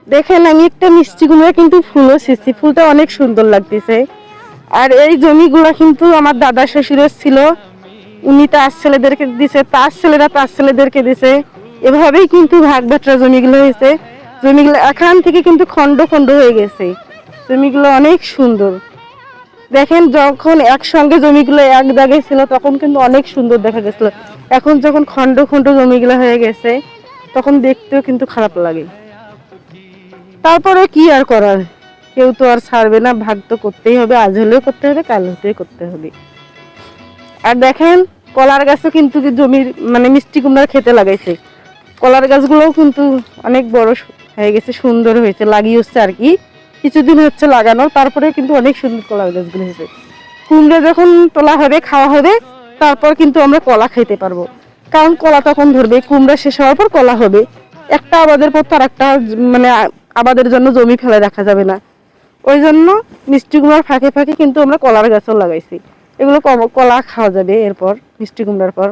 দেখেন আমি একটা মিষ্টি কুমড়া কিন্তু ফুলও ছেঁচি, ফুলটা অনেক সুন্দর লাগতেছে। আর এই জমিগুলো কিন্তু আমার দাদা শ্বশুরের ছিল, উনি তার ছেলেদেরকে দিছে, তার ছেলেরা তার ছেলেদেরকে দিছে, এভাবেই কিন্তু ভাগ বাটরা জমিগুলো হয়েছে। জমিগুলো এখান থেকে কিন্তু খন্ড খন্ড হয়ে গেছে, জমিগুলো অনেক সুন্দর। দেখেন যখন একসঙ্গে জমিগুলো এক জায়গায় ছিল তখন কিন্তু অনেক সুন্দর দেখা গেছিল, এখন যখন খন্ড খন্ড জমিগুলো হয়ে গেছে তখন দেখতেও কিন্তু খারাপ লাগে। তারপরে কি আর করার, কেউ তো আর ছাড়বে না, ভাগ তো করতেই হবে, আজ হলেও করতে হবে, কাল হতেও করতে হবে। আর দেখেন কলার গাছও কিন্তু জমির মানে মিষ্টি কুমড়ার খেতে লাগাইছে, কলার গাছগুলোও কিন্তু অনেক বড় হয়ে গেছে, সুন্দর হয়েছে, লাগিয়েছে আর কি, কিছুদিন হচ্ছে লাগানো, তারপরে কিন্তু অনেক সুন্দর কলার গাছগুলো হয়েছে। কুমড়া যখন তোলা হবে খাওয়া হবে, তারপর কিন্তু আমরা কলা খাইতে পারবো, কারণ কলা তখন ধরবে, কুমড়া শেষ হওয়ার পর কলা হবে। একটা আবাদের পর তার একটা মানে আবাদের জন্য জমি ফেলে রাখা যাবে না, ওই জন্য মিষ্টি কুমড়ার ফাঁকে ফাঁকে কিন্তু আমরা কলার গাছও লাগাইছি, এগুলো কলা খাওয়া যাবে এরপর মিষ্টি কুমড়ার পর।